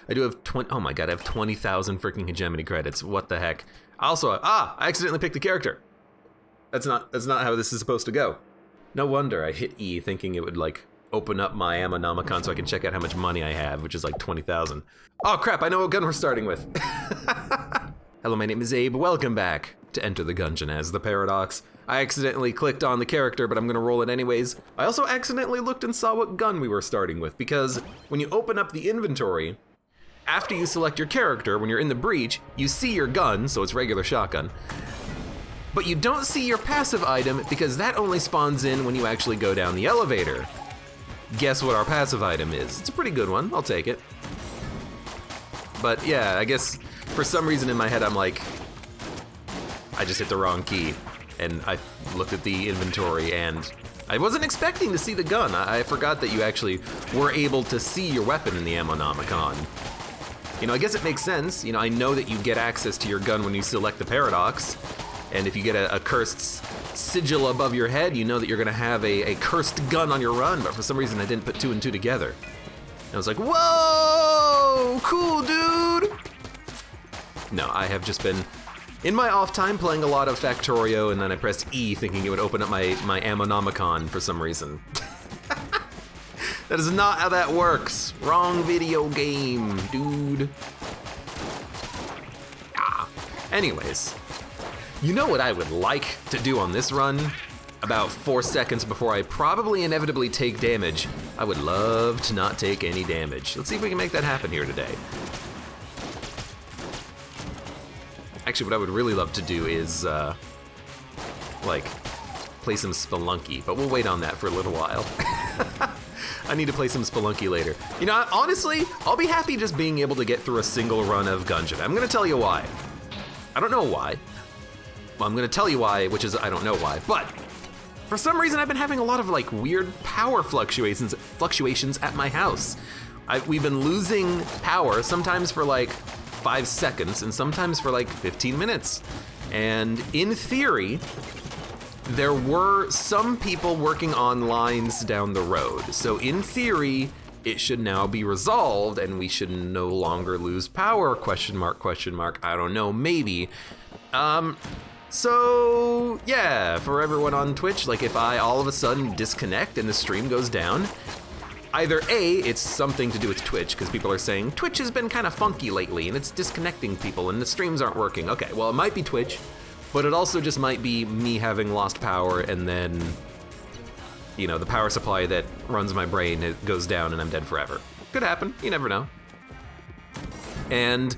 I do have oh my god, I have 20,000 freaking hegemony credits. What the heck? Also, I accidentally picked a character. That's not how this is supposed to go. No wonder I hit E thinking it would like open up my Ammonomicon so I can check out how much money I have, which is like 20,000. Oh crap, I know what gun we're starting with. Hello, my name is Abe. Welcome back to Enter the Gungeon as the Paradox. I accidentally clicked on the character, but I'm gonna roll it anyways. I also accidentally looked and saw what gun we were starting with, because when you open up the inventory, after you select your character, when you're in the breach, you see your gun, so it's regular shotgun. But you don't see your passive item because that only spawns in when you actually go down the elevator. Guess what our passive item is? It's a pretty good one, I'll take it. But yeah, I guess for some reason in my head I'm like, I just hit the wrong key. And I looked at the inventory and I wasn't expecting to see the gun. I forgot that you actually were able to see your weapon in the Ammonomicon. You know, I guess it makes sense. You know, I know that you get access to your gun when you select the Paradox. And if you get a cursed sigil above your head, you know that you're gonna have a cursed gun on your run, but for some reason I didn't put 2 and 2 together. And I was like, whoa, cool dude. No, I have just been, in my off time, playing a lot of Factorio, and then I pressed E thinking it would open up my Ammonomicon for some reason. That is not how that works. Wrong video game, dude. Anyways. You know what I would like to do on this run? About 4 seconds before I probably inevitably take damage, I would love to not take any damage. Let's see if we can make that happen here today. Actually, what I would really love to do is, like, play some Spelunky, but we'll wait on that for a little while. I need to play some Spelunky later. You know, honestly, I'll be happy just being able to get through a single run of Gungeon. I'm gonna tell you why. I don't know why. Well, I'm gonna tell you why, which is I don't know why, but for some reason I've been having a lot of like weird power fluctuations at my house. We've been losing power, sometimes for like 5 seconds and sometimes for like 15 minutes. And in theory, there were some people working on lines down the road. So in theory, it should now be resolved and we should no longer lose power, question mark, I don't know, maybe. So yeah, for everyone on Twitch, like if I all of a sudden disconnect and the stream goes down, either A, it's something to do with Twitch, because people are saying Twitch has been kind of funky lately and it's disconnecting people and the streams aren't working. Okay, well it might be Twitch, but it also just might be me having lost power and then, you know, the power supply that runs my brain, it goes down and I'm dead forever. Could happen, you never know. And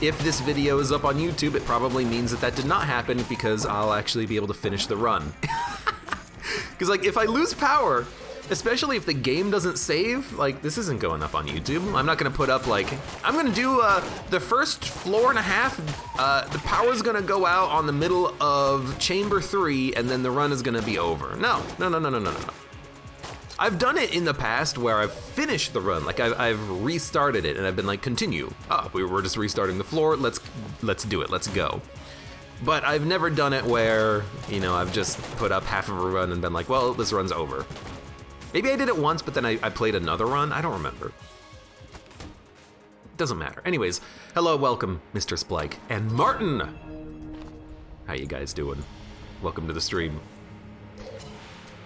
if this video is up on YouTube, it probably means that did not happen because I'll actually be able to finish the run. Because like if I lose power, especially if the game doesn't save, like this isn't going up on YouTube. I'm not gonna put up like, I'm gonna do the first floor and a half, the power's gonna go out on the middle of chamber 3 and then the run is gonna be over. No. I've done it in the past where I've finished the run, like I've restarted it and I've been like, continue. We're just restarting the floor, let's do it, let's go. But I've never done it where, you know, I've just put up half of a run and been like, well, this run's over. Maybe I did it once, but then I played another run, I don't remember. Doesn't matter. Anyways, hello, welcome, Mr. Splike and Martin. How you guys doing? Welcome to the stream.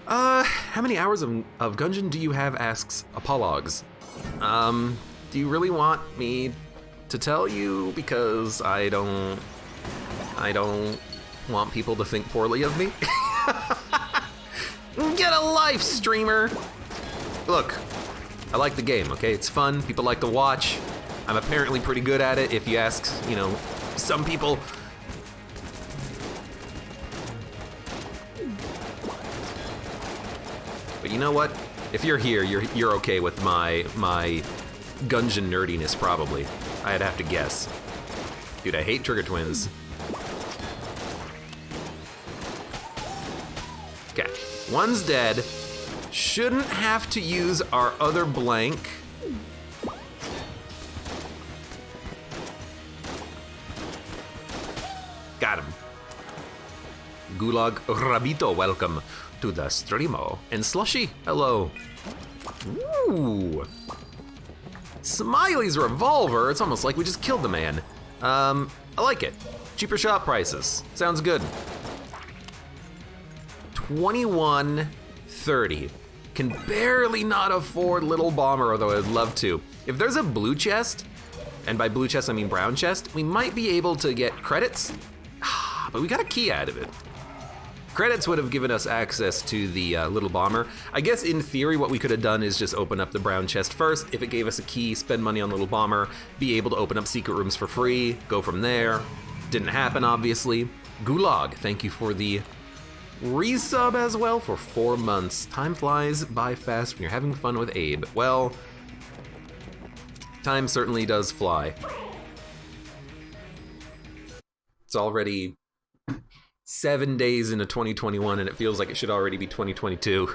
How many hours of Gungeon do you have, asks Apologs. Do you really want me to tell you? Because I don't want people to think poorly of me. Get a life, streamer! Look, I like the game, okay? It's fun, people like to watch. I'm apparently pretty good at it if you ask, you know, some people. But you know what? If you're here, you're okay with my Gungeon nerdiness, probably. I'd have to guess. Dude, I hate Trigger Twins. Okay, one's dead. Shouldn't have to use our other blank. Got him. Gulag Rabito, welcome to the streamo. And Slushy, hello. Ooh. Smiley's revolver, it's almost like we just killed the man. I like it. Cheaper shop prices, sounds good. 21.30. Can barely not afford Little Bomber, although I'd love to. If there's a blue chest, and by blue chest I mean brown chest, we might be able to get credits, but we got a key out of it. Credits would have given us access to the Little Bomber. I guess in theory what we could have done is just open up the brown chest first. If it gave us a key, spend money on Little Bomber, be able to open up secret rooms for free, go from there. Didn't happen, obviously. Gulag, thank you for the resub as well for 4 months. Time flies by fast when you're having fun with Abe. Well, time certainly does fly. It's already 7 days into 2021 and it feels like it should already be 2022.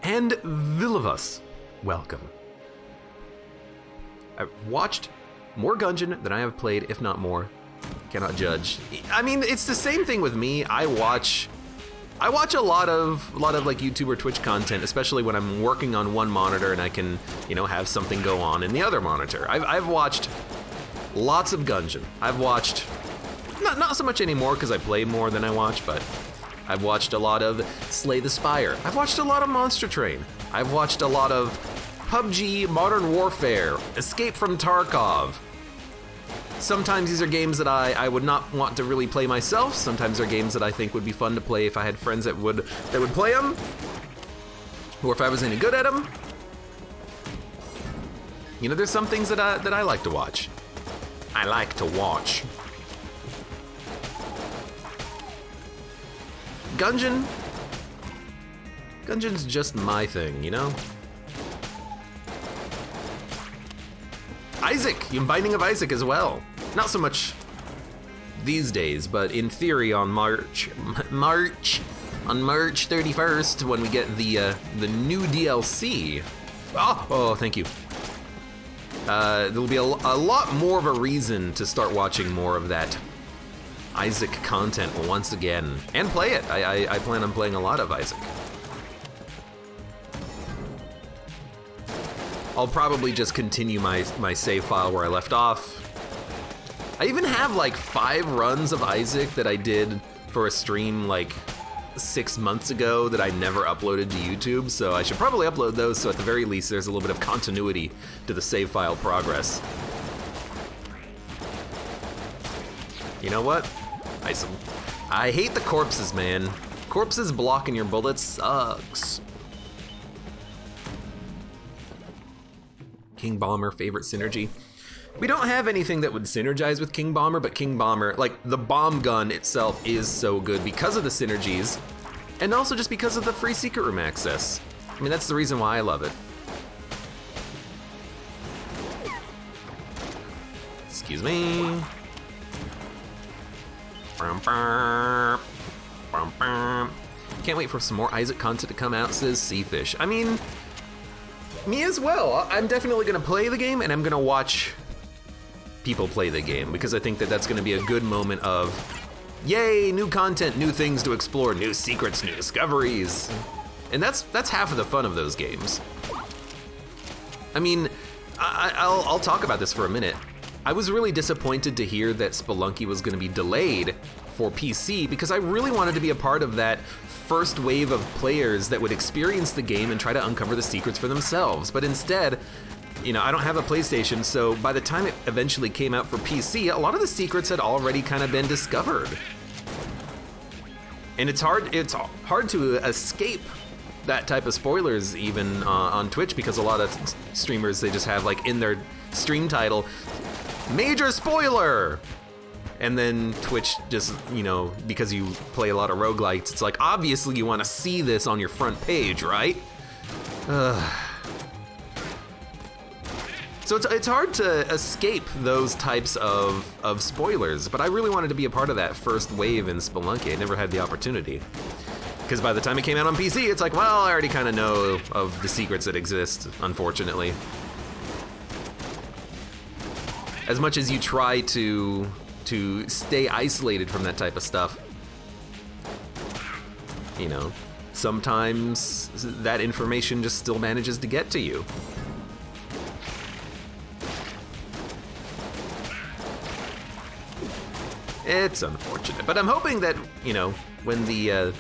And Villavus, welcome. I've watched more Gungeon than I have played, if not more. Cannot judge. I mean, it's the same thing with me. I watch a lot of like YouTube or Twitch content, especially when I'm working on one monitor and I can, you know, have something go on in the other monitor. I've watched lots of Gungeon. I've watched, not so much anymore because I play more than I watch, but I've watched a lot of Slay the Spire. I've watched a lot of Monster Train. I've watched a lot of PUBG, Modern Warfare, Escape from Tarkov. Sometimes these are games that I would not want to really play myself. Sometimes they're games that I think would be fun to play if I had friends that would play them, or if I was any good at them. You know, there's some things that I like to watch. I like to watch. Gungeon's just my thing, you know? Isaac, Binding of Isaac as well. Not so much these days, but in theory on March 31st when we get the new DLC. Oh, thank you. There'll be a lot more of a reason to start watching more of that Isaac content once again, and play it. I plan on playing a lot of Isaac. I'll probably just continue my save file where I left off. I even have like 5 runs of Isaac that I did for a stream like 6 months ago that I never uploaded to YouTube, so I should probably upload those so at the very least there's a little bit of continuity to the save file progress. You know what? I hate the corpses, man. Corpses blocking your bullets sucks. King Bomber, favorite synergy. We don't have anything that would synergize with King Bomber, but King Bomber, like the bomb gun itself is so good because of the synergies, and also just because of the free secret room access. I mean, that's the reason why I love it. Excuse me. Can't wait for some more Isaac content to come out, says Seafish. I mean, me as well. I'm definitely gonna play the game and I'm gonna watch people play the game because I think that that's gonna be a good moment of, yay, new content, new things to explore, new secrets, new discoveries. And that's half of the fun of those games. I mean, I'll talk about this for a minute. I was really disappointed to hear that Spelunky was gonna be delayed for PC because I really wanted to be a part of that first wave of players that would experience the game and try to uncover the secrets for themselves. But instead, you know, I don't have a PlayStation, so by the time it eventually came out for PC, a lot of the secrets had already kind of been discovered. And it's hard to escape that type of spoilers even on Twitch because a lot of streamers, they just have like in their stream title, major spoiler! And then Twitch just, you know, because you play a lot of roguelites, it's like, obviously you want to see this on your front page, right? So it's hard to escape those types of spoilers, but I really wanted to be a part of that first wave in Spelunky. I never had the opportunity. Because by the time it came out on PC, it's like, well, I already kind of know of the secrets that exist, unfortunately. As much as you try to stay isolated from that type of stuff, you know, sometimes that information just still manages to get to you. It's unfortunate, but I'm hoping that, you know, when the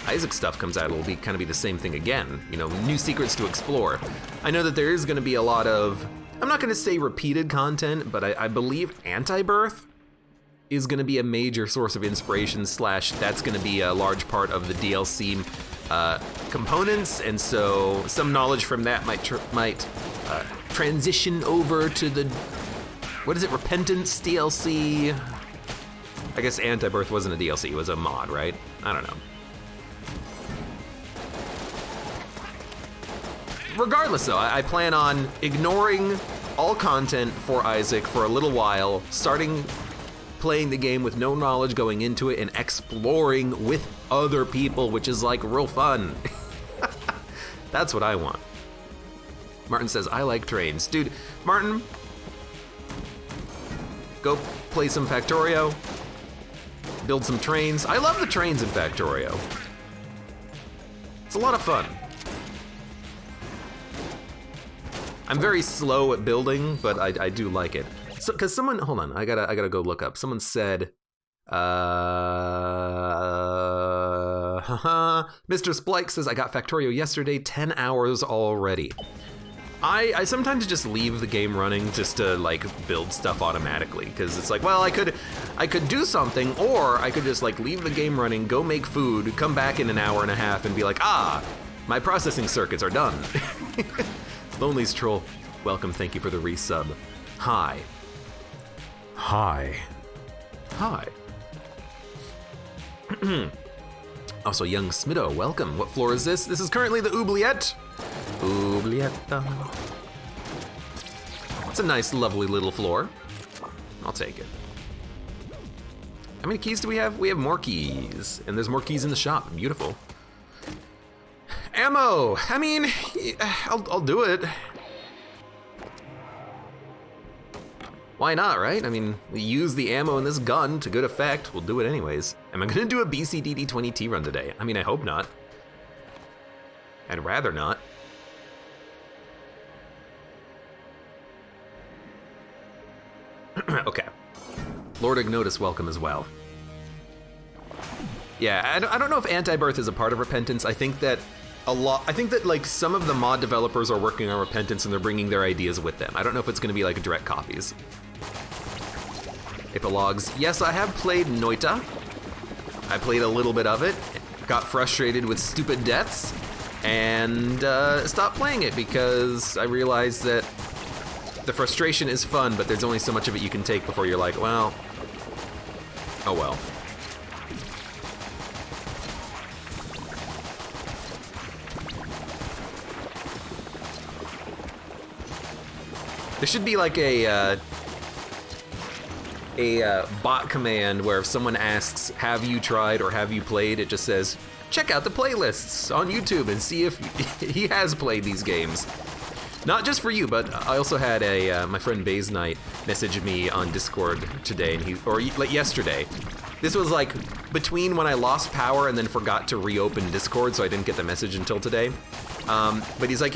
Isaac stuff comes out, it'll be kind of be the same thing again. You know, new secrets to explore. I know that there is going to be a lot of, I'm not going to say repeated content, but I believe Anti-Birth is going to be a major source of inspiration / that's going to be a large part of the DLC components, and so some knowledge from that might transition over to the, what is it, Repentance DLC? I guess Anti-Birth wasn't a DLC, it was a mod, right? I don't know. Regardless though, I plan on ignoring all content for Isaac for a little while, starting playing the game with no knowledge going into it and exploring with other people, which is like real fun. That's what I want. Martin says, I like trains. Dude, Martin, go play some Factorio. Build some trains. I love the trains in Factorio. It's a lot of fun. I'm very slow at building, but I do like it. So, cause someone, hold on, I gotta go look up. Someone said, Mr. Splike says, I got Factorio yesterday, 10 hours already. I sometimes just leave the game running just to like build stuff automatically, because it's like, well, I could do something, or I could just like leave the game running, go make food, come back in an hour and a half and be like, ah, my processing circuits are done. Lonely's Troll, welcome, thank you for the resub. Hi. Hi. Hi. Also, Young Smido, welcome. What floor is this? This is currently the oubliette. Oublietta. It's a nice, lovely little floor. I'll take it. How many keys do we have? We have more keys, and there's more keys in the shop. Beautiful. Ammo. I mean, I'll do it. Why not, right? I mean, we use the ammo in this gun to good effect. We'll do it anyways. Am I gonna do a BCDD20T run today? I mean, I hope not. I'd rather not. Okay. Lord Ignotus, welcome as well. Yeah, I don't know if Anti-Birth is a part of Repentance. I think that like some of the mod developers are working on Repentance and they're bringing their ideas with them. I don't know if it's gonna be like direct copies. Epilogues. Yes, I have played Noita. I played a little bit of it, got frustrated with stupid deaths, and stopped playing it because I realized that the frustration is fun, but there's only so much of it you can take before you're like, well, oh well. There should be like a bot command where if someone asks, have you tried or have you played, it just says, check out the playlists on YouTube and see if he has played these games. Not just for you, but I also had my friend Baze Knight message me on Discord today, and like yesterday. This was like between when I lost power and then forgot to reopen Discord, so I didn't get the message until today. But he's like,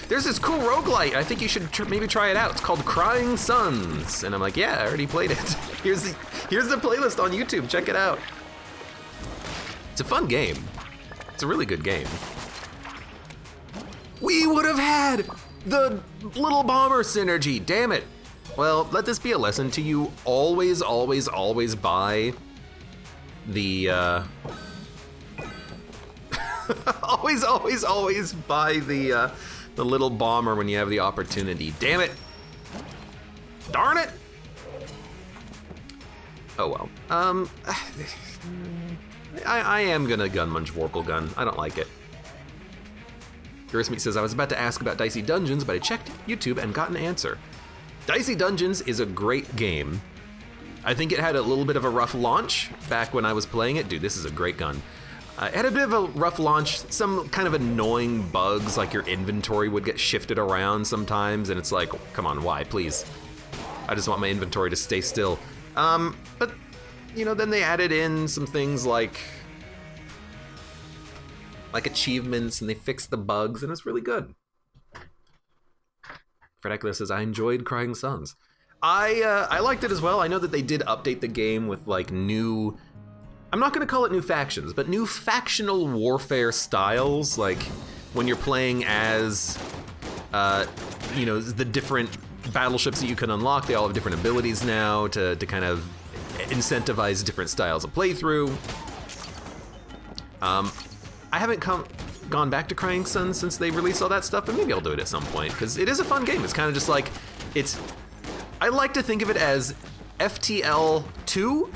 there's this cool roguelite, I think you should maybe try it out. It's called Crying Suns. And I'm like, yeah, I already played it. Here's the playlist on YouTube, check it out. It's a fun game. It's a really good game. We would have had the Little Bomber synergy, damn it. Well, let this be a lesson to you. Always, always, always buy the, always, always, always buy the Little Bomber when you have the opportunity. Damn it. Darn it. Oh well. I am gonna gun munch Vorpal gun. I don't like it. Grismeat says, I was about to ask about Dicey Dungeons, but I checked YouTube and got an answer. Dicey Dungeons is a great game. I think it had a little bit of a rough launch back when I was playing it. Dude, this is a great gun. It had a bit of a rough launch, some kind of annoying bugs, like your inventory would get shifted around sometimes, and it's like, come on, why, please? I just want my inventory to stay still. But, you know, then they added in some things like like achievements, and they fixed the bugs, and it's really good. Fredekler says, I enjoyed Crying Suns. I liked it as well. I know that they did update the game with like new, I'm not going to call it new factions, but new factional warfare styles. Like when you're playing as, you know, the different battleships that you can unlock, they all have different abilities now to kind of incentivize different styles of playthrough. I haven't gone back to Crying Sun since they released all that stuff, but maybe I'll do it at some point, because it is a fun game. It's kind of just like, I like to think of it as FTL 2,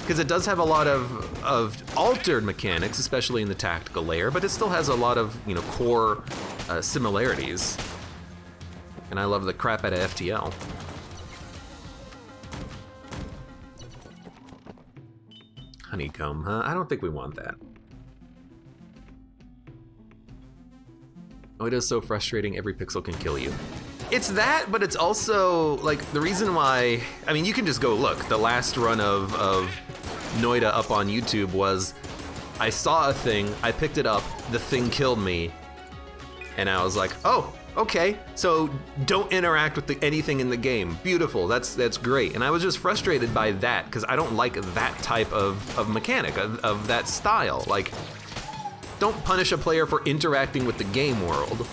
because it does have a lot of altered mechanics, especially in the tactical layer, but it still has a lot of, you know, core similarities. And I love the crap out of FTL. Honeycomb, huh? I don't think we want that. Oh, it is so frustrating. Every pixel can kill you. It's that, but it's also, like, the reason why, I mean, you can just go look. The last run of Noida up on YouTube was, I saw a thing, I picked it up, the thing killed me, and I was like, oh, okay, so don't interact with anything in the game. Beautiful, that's great. And I was just frustrated by that, because I don't like that type of mechanic, of that style. Like, don't punish a player for interacting with the game world.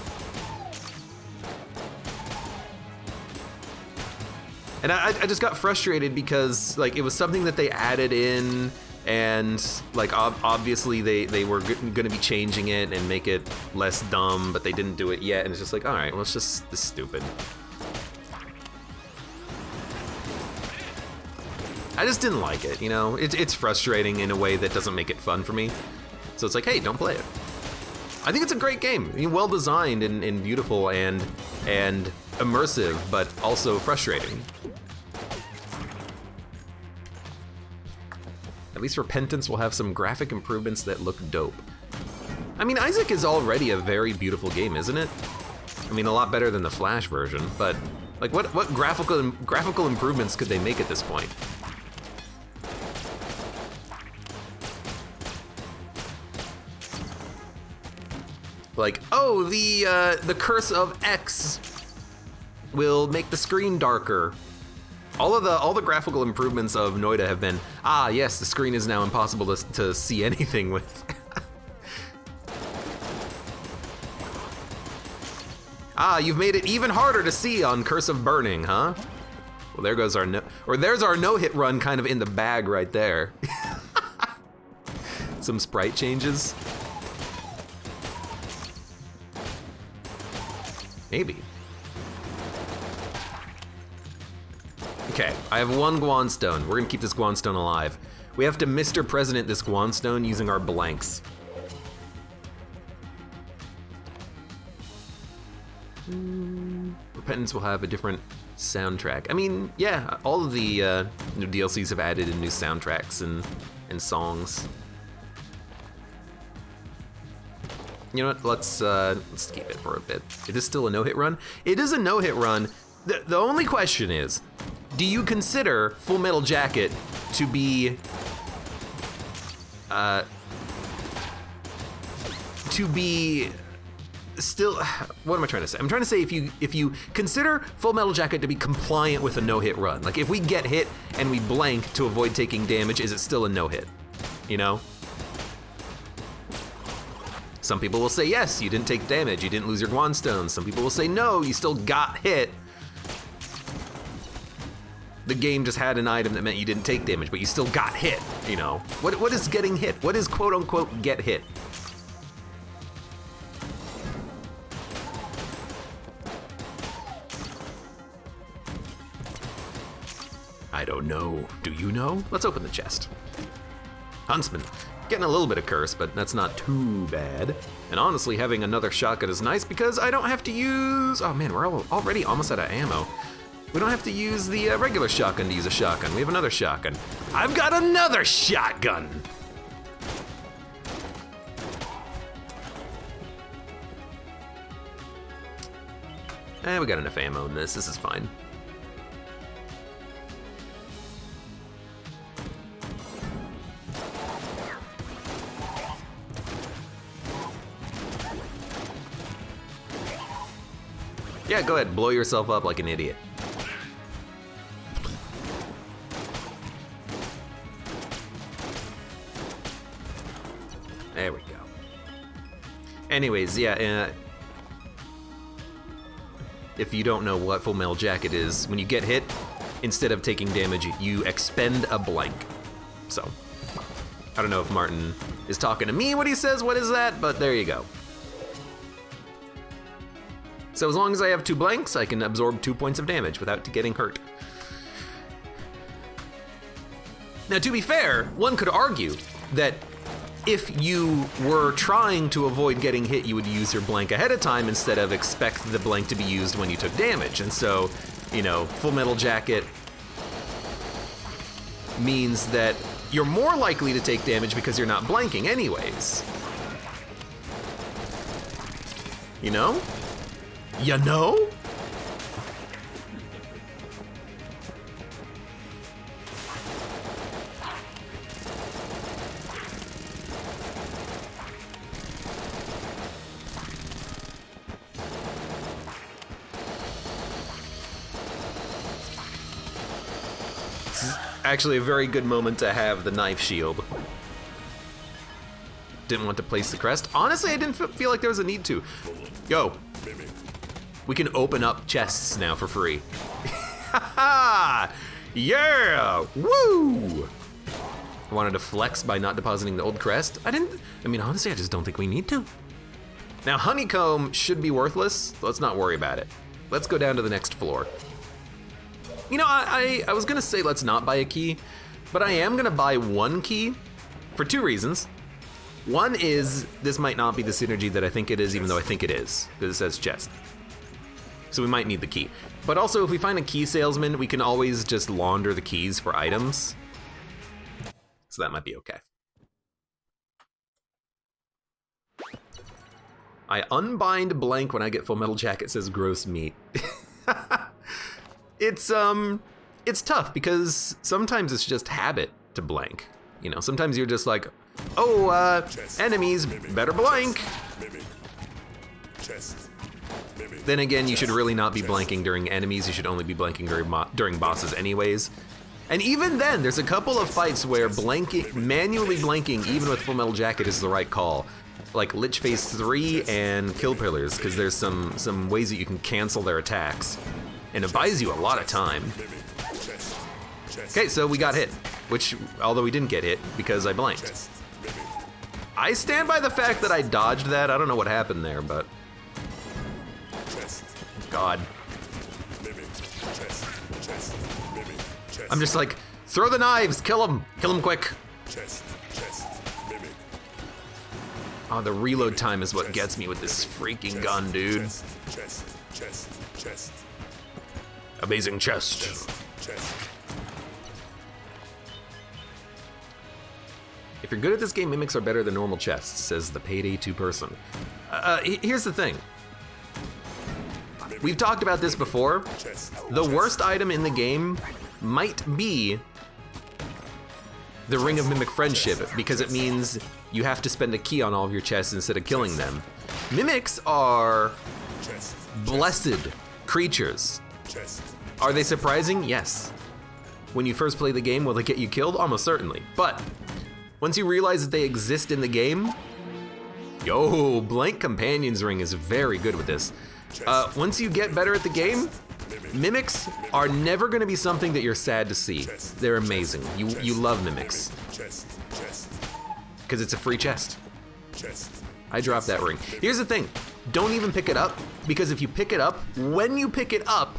And I just got frustrated because, like, it was something that they added in, and, like, obviously they were gonna be changing it and make it less dumb, but they didn't do it yet, and it's just like, all right, well, it's just this stupid. I just didn't like it, you know? It's frustrating in a way that doesn't make it fun for me. So it's like, hey, don't play it. I think it's a great game. I mean, well designed and beautiful and immersive, but also frustrating. At least Repentance will have some graphic improvements that look dope. I mean, Isaac is already a very beautiful game, isn't it? I mean, a lot better than the Flash version, but like, what graphical improvements could they make at this point? Like, oh, the Curse of X will make the screen darker. All the graphical improvements of Noida have been, ah, yes, the screen is now impossible to see anything with. Ah, you've made it even harder to see on Curse of Burning, huh? Well, there goes there's our no-hit run kind of in the bag right there. Some sprite changes. Maybe. Okay, I have one Guanstone. We're gonna keep this Guanstone alive. We have to Mr. President this Guanstone using our blanks. Repentance will have a different soundtrack. I mean, yeah, all of the new DLCs have added in new soundtracks and songs. You know what, let's keep it for a bit. It is still a no-hit run. It is a no-hit run. The only question is, do you consider Full Metal Jacket to be still, what am I trying to say? I'm trying to say if you consider Full Metal Jacket to be compliant with a no-hit run, like if we get hit and we blank to avoid taking damage, is it still a no-hit? You know? Some people will say, yes, you didn't take damage, you didn't lose your Guanstone. Some people will say, no, you still got hit. The game just had an item that meant you didn't take damage, but you still got hit, you know? What is getting hit? What is quote-unquote get hit? I don't know. Do you know? Let's open the chest. Huntsman. Getting a little bit of curse, but that's not too bad. And honestly, having another shotgun is nice because I don't have to use... Oh man, we're already almost out of ammo. We don't have to use the regular shotgun to use a shotgun. We have another shotgun. I've got another shotgun! We got enough ammo in this. This is fine. Yeah, go ahead, blow yourself up like an idiot. There we go. Anyways, yeah, if you don't know what Full Metal Jacket is, when you get hit, instead of taking damage, you expend a blank. So, I don't know if Martin is talking to me when he says what is that, but there you go. So as long as I have 2 blanks, I can absorb 2 points of damage without getting hurt. Now, to be fair, one could argue that if you were trying to avoid getting hit, you would use your blank ahead of time instead of expect the blank to be used when you took damage. And so, you know, Full Metal Jacket means that you're more likely to take damage because you're not blanking anyways. You know? You know? Actually a very good moment to have the knife shield. Didn't want to place the crest. Honestly, I didn't feel like there was a need to. Yo. We can open up chests now for free. Yeah! Woo! I wanted to flex by not depositing the old crest. I mean, honestly, I just don't think we need to. Now, honeycomb should be worthless. Let's not worry about it. Let's go down to the next floor. You know, I was gonna say let's not buy a key, but I am gonna buy 1 key for 2 reasons. One is this might not be the synergy that I think it is, even though I think it is, because it says chest. So we might need the key. But also, if we find a key salesman, we can always just launder the keys for items. So that might be okay. I unbind blank when I get Full Metal Jacket, says gross meat. It's tough because sometimes it's just habit to blank. You know, sometimes you're just like, oh, enemies, better blank. Then again, you should really not be blanking during enemies. You should only be blanking during bosses anyways. And even then, there's a couple of fights where manually blanking, even with Full Metal Jacket, is the right call. Like Lich Phase 3 and Kill Pillars, because there's some ways that you can cancel their attacks. And it buys you a lot of time. Okay, so we got hit, which, although we didn't get hit because I blanked. I stand by the fact that I dodged that. I don't know what happened there, but... God. I'm just like, throw the knives, kill him quick. Oh, the reload time is what gets me with this freaking gun, dude. Amazing chest. If you're good at this game, mimics are better than normal chests, says the Payday 2 person. Here's the thing. We've talked about this before. The worst item in the game might be the Ring of Mimic Friendship, because it means you have to spend a key on all of your chests instead of killing them. Mimics are blessed creatures. Are they surprising? Yes. When you first play the game, will they get you killed? Almost certainly. But once you realize that they exist in the game, yo, Blank Companion's Ring is very good with this. Once you get better at the game, mimics are never going to be something that you're sad to see. They're amazing. You love mimics. Because it's a free chest. I dropped that ring. Here's the thing. Don't even pick it up, because if you pick it up, when you pick it up,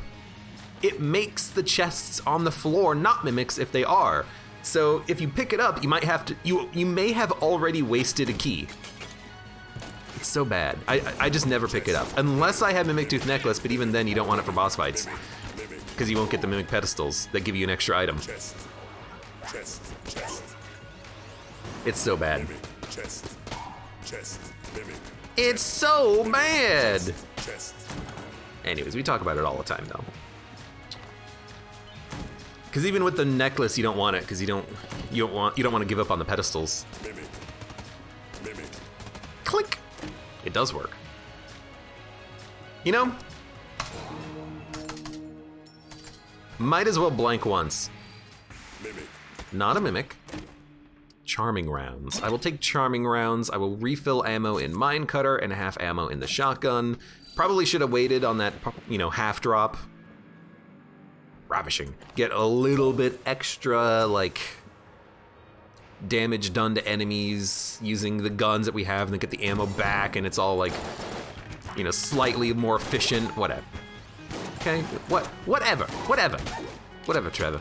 it makes the chests on the floor not mimics if they are. So if you pick it up, you might have to, you may have already wasted a key. It's so bad. I just never pick it up. Unless I have Mimic Tooth Necklace, but even then you don't want it for boss fights. Because you won't get the Mimic Pedestals that give you an extra item. It's so bad. It's so bad! Anyways, we talk about it all the time though. Because even with the necklace, you don't want it, because you don't want to give up on the pedestals. Click. It does work. You know, Might as well blank once. Mimic. Not a mimic. Charming rounds. I will take charming rounds. I will refill ammo in mine cutter and half ammo in the shotgun. Probably should have waited on that, half drop. Ravishing. Get a little bit extra, like, damage done to enemies using the guns that we have, and then get the ammo back, and it's all like, slightly more efficient. Whatever. Okay? Whatever, Trevor.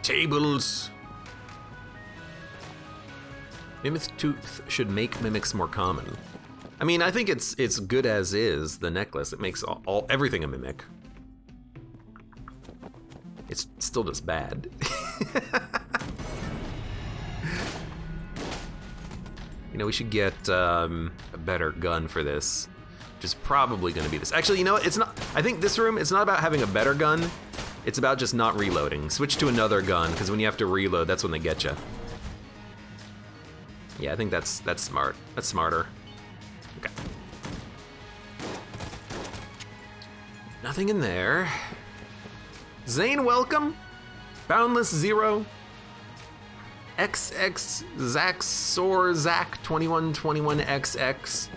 Tables. Mimic's tooth should make mimics more common. I mean, I think it's good as is, the necklace. It makes everything a mimic. It's still just bad. We should get a better gun for this, which is probably gonna be this. Actually, you know what? It's not, I think this room, it's not about having a better gun. It's about just not reloading. Switch to another gun, because when you have to reload, that's when they get you. Yeah, I think that's smart. That's smarter. Okay. Nothing in there. Zane, welcome. Boundless Zero. XX Zaxor Zach 2121XX.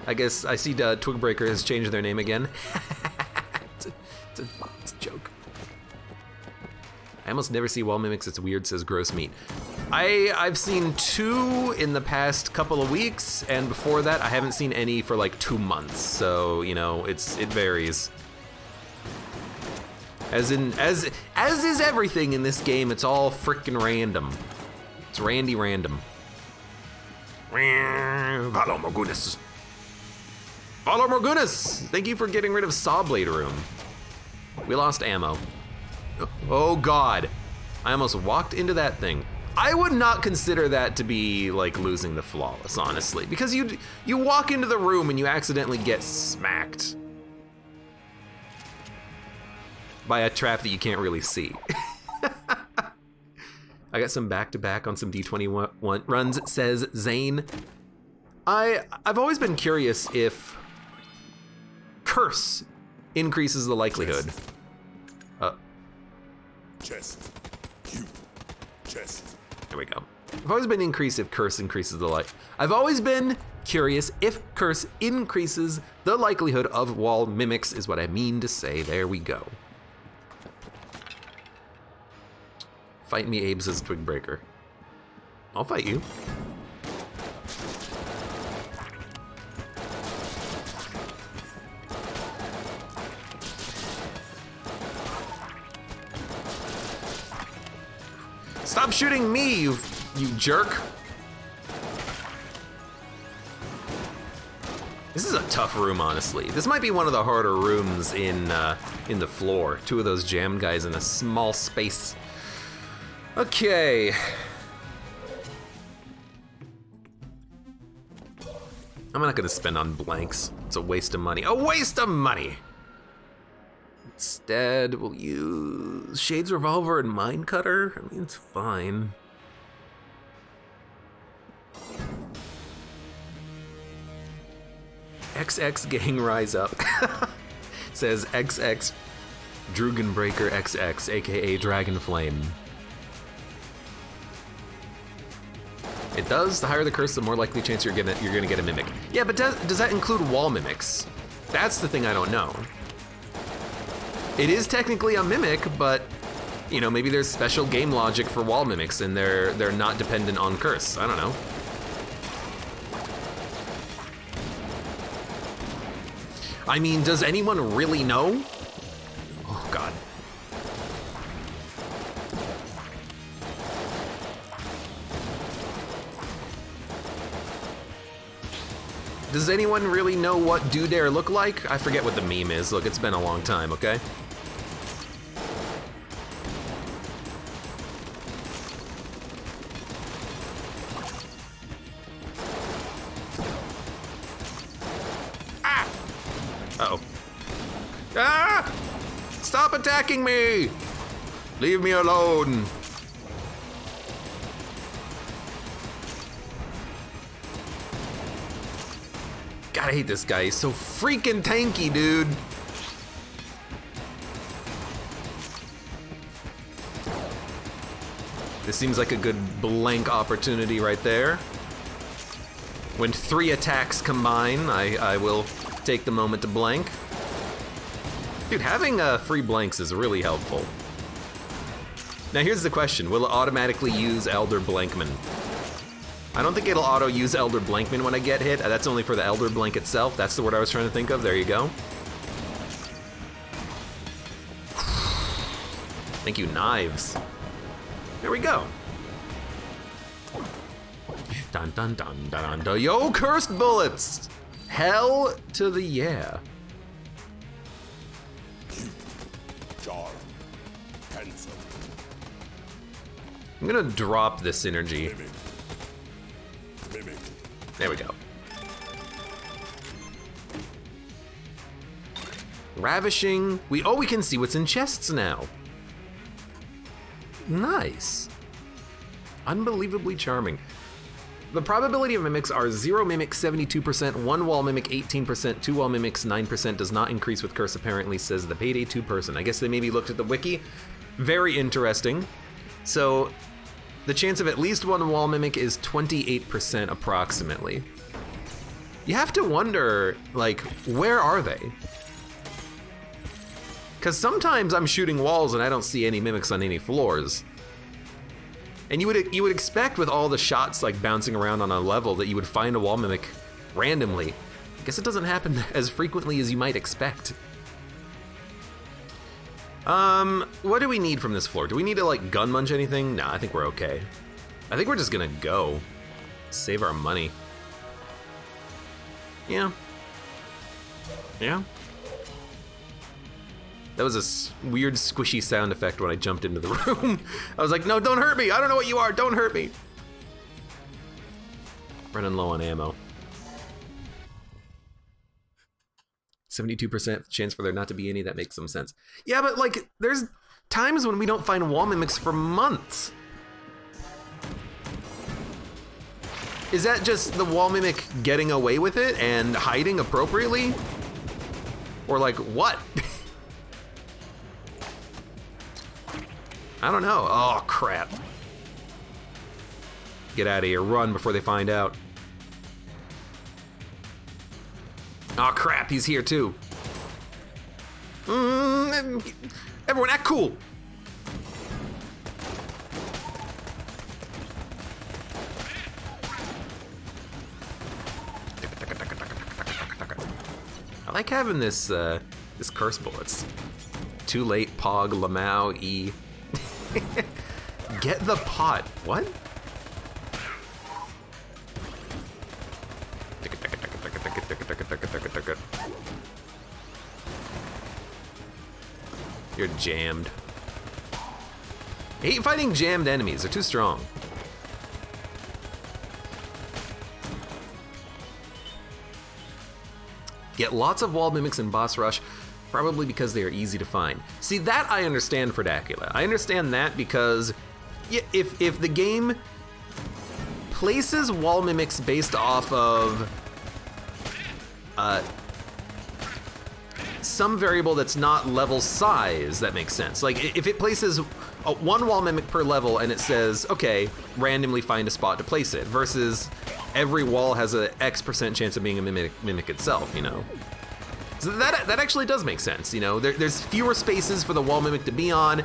I guess I see Twigbreaker has changed their name again. it's a joke. I almost never see wall mimics. It's weird, says Gross Meat. I've seen 2 in the past couple of weeks, and before that I haven't seen any for like 2 months. So, it varies. As is everything in this game, it's all frickin' random. It's random. Valor Morgunis. Valor Morgunis! Thank you for getting rid of Sawblade Room. We lost ammo. Oh God. I almost walked into that thing. I would not consider that to be like losing the flawless, honestly, because you walk into the room and you accidentally get smacked by a trap that you can't really see. I got some back-to-back on some D21 runs, says Zane. I've always been curious if curse increases the likelihood. Chest. Cube. Chest. There we go. I've always been curious if curse increases the I've always been curious if curse increases the likelihood of wall mimics, is what I mean to say. There we go. Fight me, Abe, says Twigbreaker. I'll fight you. Stop shooting me, you jerk. This is a tough room, honestly. This might be one of the harder rooms in the floor. 2 of those jam guys in a small space. Okay. I'm not gonna spend on blanks. It's a waste of money. A waste of money! Instead, we'll use Shade's Revolver and Mine Cutter. I mean, it's fine. XX Gang Rise Up. Says XX Drugenbreaker XX, aka Dragon Flame. It does. The higher the curse, the more likely chance you're gonna get a mimic. Yeah, but does that include wall mimics? That's the thing I don't know. It is technically a mimic, but maybe there's special game logic for wall mimics, and they're not dependent on curse. I don't know. I mean, does anyone really know? Oh God. Does anyone really know what Do Dare look like? I forget what the meme is. Look, it's been a long time, okay? Ah! Uh-oh. Ah! Stop attacking me! Leave me alone. God, I hate this guy. He's so freaking tanky, dude. This seems like a good blank opportunity right there. When 3 attacks combine, I will take the moment to blank. Dude, having free blanks is really helpful. Now here's the question, will it automatically use Elder Blankman? I don't think it'll auto use Elder Blankman when I get hit. That's only for the Elder Blank itself. That's the word I was trying to think of. There you go. Thank you, knives. There we go. Dun dun dun dun dun dun. Yo, cursed bullets! Hell to the yeah. Jar. Cancel. I'm gonna drop this energy. Mimic. Mimic. There we go. Ravishing. We can see what's in chests now. Nice. Unbelievably charming. The probability of mimics are 0 mimics 72%, 1 wall mimic 18%, 2 wall mimics 9%, does not increase with curse apparently, says the Payday 2 person. I guess they maybe looked at the wiki. Very interesting. So the chance of at least 1 wall mimic is 28% approximately. You have to wonder, like, where are they? Because sometimes I'm shooting walls and I don't see any mimics on any floors. And you would expect with all the shots like bouncing around on a level that you would find a wall mimic randomly. I guess it doesn't happen as frequently as you might expect. What do we need from this floor? Do we need to like gun munch anything? Nah, I think we're okay. I think we're just gonna go. Save our money. Yeah. Yeah. That was a weird squishy sound effect when I jumped into the room. I was like, no, don't hurt me. I don't know what you are. Don't hurt me. Running low on ammo. 72% chance for there not to be any. That makes some sense. Yeah, but like, there's times when we don't find wall mimics for months. Is that just the wall mimic getting away with it and hiding appropriately? Or like, what? I don't know. Oh, crap. Get out of here. Run before they find out. Oh, crap. He's here, too. Everyone, act cool. I like having this curse bullets. Too late, Pog, Lamau, E. Get the pot. What? You're jammed. I hate fighting jammed enemies. They're too strong. Get lots of wall mimics in boss rush. Probably because they are easy to find. See, that I understand for Dracula. I understand that because if the game places wall mimics based off of some variable that's not level size, that makes sense. Like if it places one wall mimic per level and it says, okay, randomly find a spot to place it, versus every wall has a X% chance of being a mimic itself, you know? So that actually does make sense, you know? There's fewer spaces for the wall mimic to be on.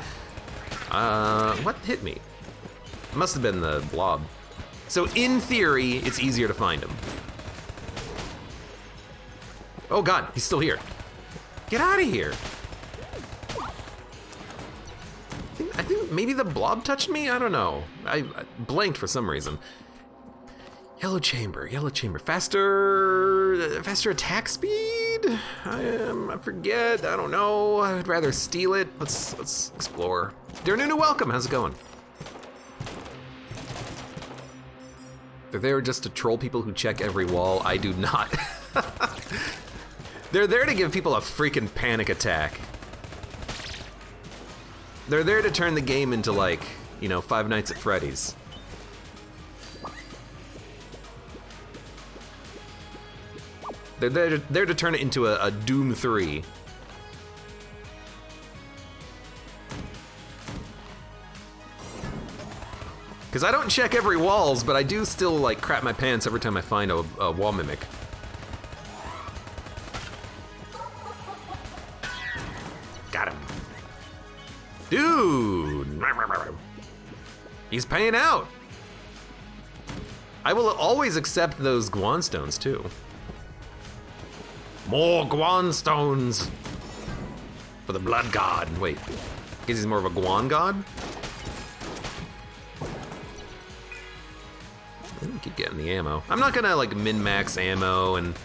What hit me? It must have been the blob. So in theory, it's easier to find him. Oh God, he's still here. Get out of here. I think maybe the blob touched me? I don't know. I blanked for some reason. Yellow chamber. Faster attack speed? I forget, I don't know. I would rather steal it. Let's explore. Dear Nunu, welcome, how's it going? They're there just to troll people who check every wall. I do not. They're there to give people a freaking panic attack. They're there to turn the game into like, you know, Five Nights at Freddy's. They're there to turn it into a Doom 3. Because I don't check every walls, but I do still like crap my pants every time I find a wall mimic. Got him. Dude! He's paying out! I will always accept those Guan stones too. More Guan stones! For the blood god. Wait, guess he's more of a Guan god? Keep getting the ammo. I'm not gonna like min-max ammo and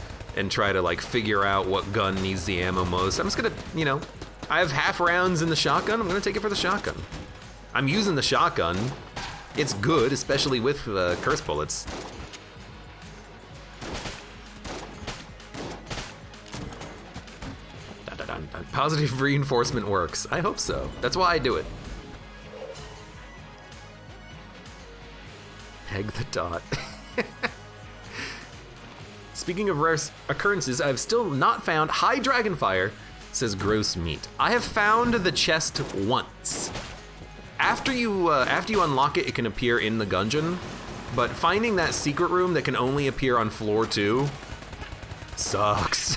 try to like figure out what gun needs the ammo most. I'm just gonna, you know, I have half rounds in the shotgun. I'm gonna take it for the shotgun. I'm using the shotgun. It's good, especially with curse bullets. Dun, dun, dun, dun. Positive reinforcement works. I hope so. That's why I do it. Peg the dot. Speaking of rare occurrences, I've still not found High Dragonfire, says gross meat. I have found the chest once. After you unlock it, it can appear in the Gungeon, but finding that secret room that can only appear on floor 2 sucks.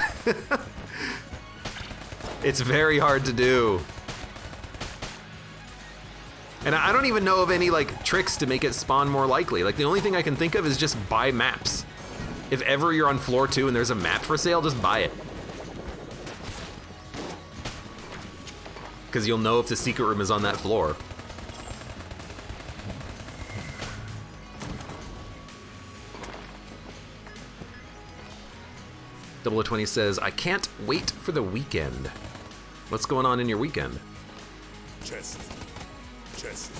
It's very hard to do. And I don't even know of any like tricks to make it spawn more likely. Like the only thing I can think of is just buy maps. If ever you're on floor 2 and there's a map for sale, just buy it. Because you'll know if the secret room is on that floor. Double 20 says, I can't wait for the weekend. What's going on in your weekend? Chest. Chest.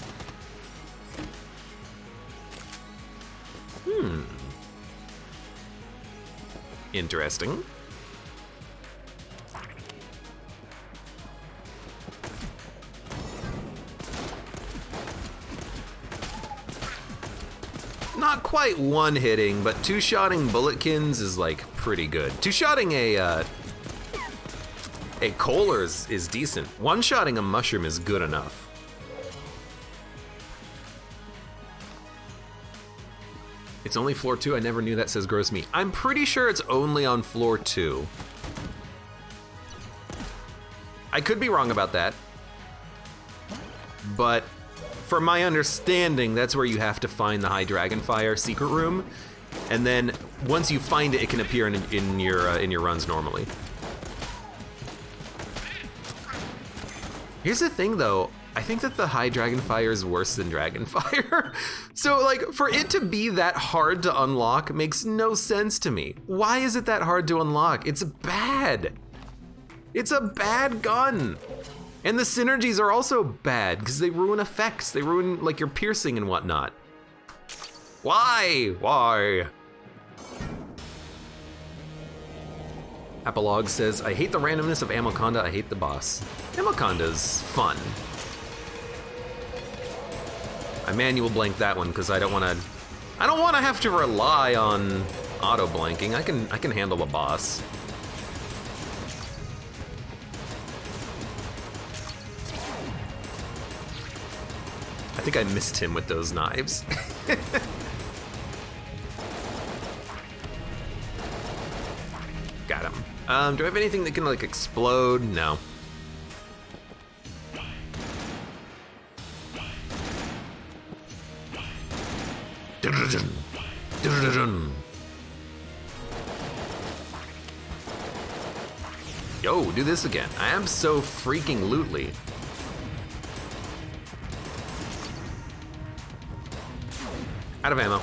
Interesting. Not quite one-hitting, but two-shotting bulletkins is like pretty good. Two-shotting a Kohler is decent. One-shotting a mushroom is good enough. It's only floor 2. I never knew that, says gross meat. I'm pretty sure it's only on floor 2. I could be wrong about that. But from my understanding, that's where you have to find the High Dragonfire secret room. And then once you find it, it can appear in your runs normally. Here's the thing though, I think that the High Dragonfire is worse than Dragonfire. So like, for it to be that hard to unlock makes no sense to me. Why is it that hard to unlock? It's bad. It's a bad gun. And the synergies are also bad because they ruin effects. They ruin like your piercing and whatnot. Why? Why? Apolog says, I hate the randomness of Amoconda, I hate the boss. Amoconda's fun. I manual blanked that one because I don't want to have to rely on auto blanking. I can handle a boss. I think I missed him with those knives. Got him. Do I have anything that can like explode? No. Yo, do this again. I am so freaking lootly. Out of ammo.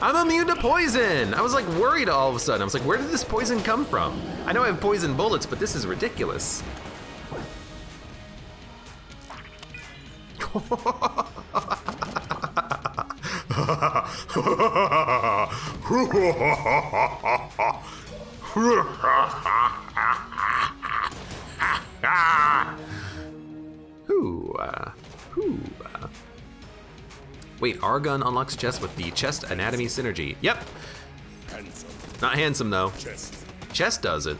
I'm immune to poison! I was like worried all of a sudden. I was like, where did this poison come from? I know I have poison bullets, but this is ridiculous. Wait, our gun unlocks chest with the chest anatomy synergy. Yep. Not handsome, though. Chest. Chest does it.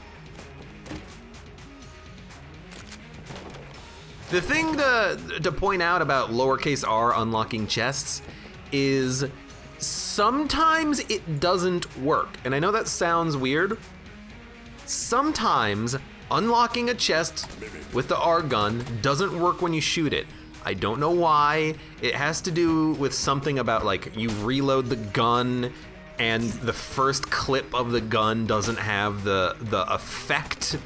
The thing to point out about lowercase r unlocking chests is sometimes it doesn't work. And I know that sounds weird. Sometimes unlocking a chest with the R gun doesn't work when you shoot it. I don't know why. It has to do with something about like you reload the gun and the first clip of the gun doesn't have the effect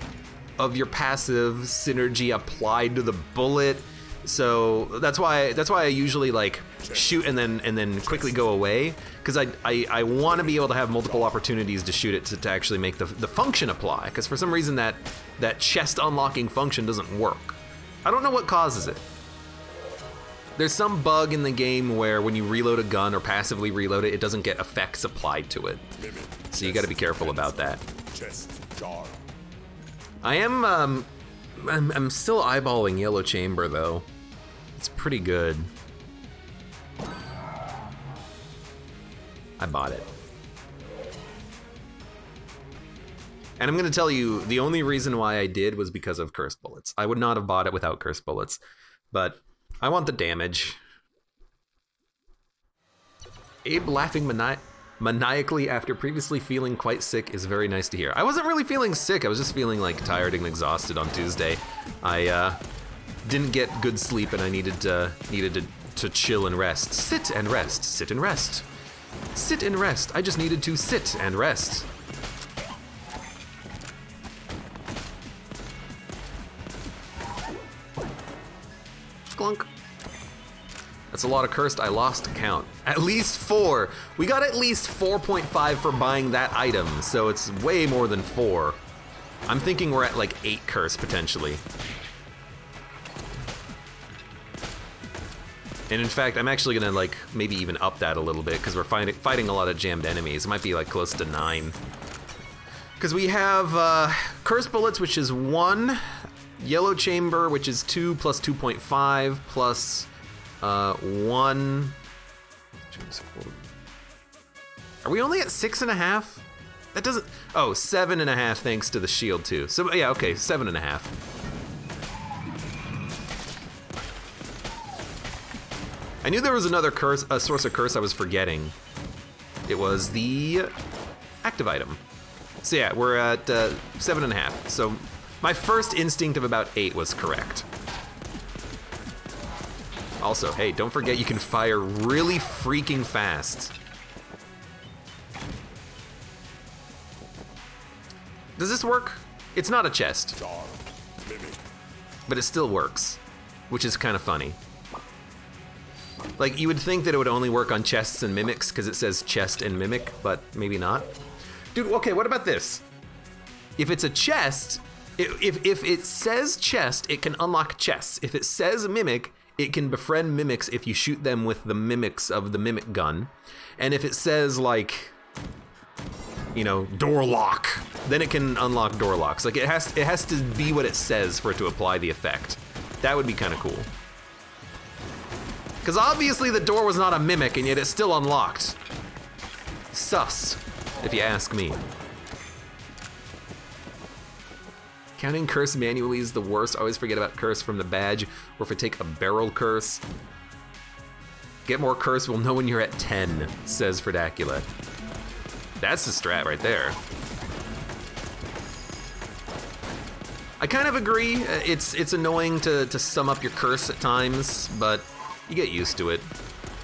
of your passive synergy applied to the bullet. So that's why I usually like shoot and then quickly go away, because I want to be able to have multiple opportunities to shoot it to actually make the function apply, because for some reason that chest unlocking function doesn't work. I don't know what causes it. There's some bug in the game where when you reload a gun or passively reload it, it doesn't get effects applied to it. So you got to be careful about that. Chest. Jar. I am I'm still eyeballing Yellow Chamber though. It's pretty good. I bought it. And I'm gonna tell you, the only reason why I did was because of Cursed Bullets. I would not have bought it without Cursed Bullets, but I want the damage. Abe laughing maniacally after previously feeling quite sick is very nice to hear. I wasn't really feeling sick, I was just feeling like tired and exhausted on Tuesday. I didn't get good sleep and I needed to chill and rest. Sit and rest, sit and rest. Sit and rest, I just needed to sit and rest. Clunk. That's a lot of cursed. I lost count. At least 4. We got at least 4.5 for buying that item, so it's way more than 4. I'm thinking we're at like 8 curse potentially. And in fact, I'm actually gonna like maybe even up that a little bit because we're fighting a lot of jammed enemies. It might be like close to 9. Because we have Curse Bullets, which is 1, Yellow Chamber, which is 2 plus 2.5 plus 1. Are we only at 6.5? That doesn't. Oh, 7.5 thanks to the shield too. So yeah, okay, 7.5. I knew there was another curse, a source of curse I was forgetting. It was the active item. So yeah, we're at 7.5. So my first instinct of about 8 was correct. Also, hey, don't forget you can fire really freaking fast. Does this work? It's not a chest, Jar. Mimic. but it still works, which is kind of funny. Like, you would think that it would only work on chests and mimics because it says chest and mimic, but maybe not. Dude, okay, what about this? If it's a chest, if it says chest, it can unlock chests. If it says mimic, it can befriend mimics if you shoot them with the mimics of the mimic gun. And if it says, like, you know, door lock, then it can unlock door locks. Like, it has to be what it says for it to apply the effect. That would be kind of cool. Because obviously the door was not a mimic, and yet it's still unlocked. Sus, if you ask me. Counting curse manually is the worst. I always forget about curse from the badge, or if I take a barrel curse. Get more curse, we'll know when you're at 10, says Fredacula. That's the strat right there. I kind of agree. It's annoying to sum up your curse at times, but you get used to it.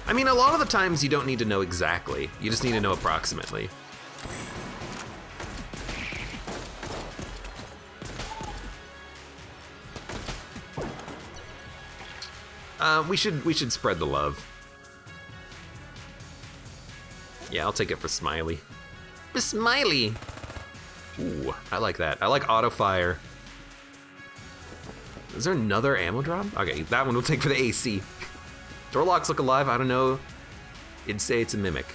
I mean, a lot of the times you don't need to know exactly. You just need to know approximately. We should spread the love. Yeah, I'll take it for Smiley. For Smiley! Ooh, I like that. I like auto fire. Is there another ammo drop? Okay, that one we'll take for the AC. Door locks look alive, I don't know. It'd say it's a mimic.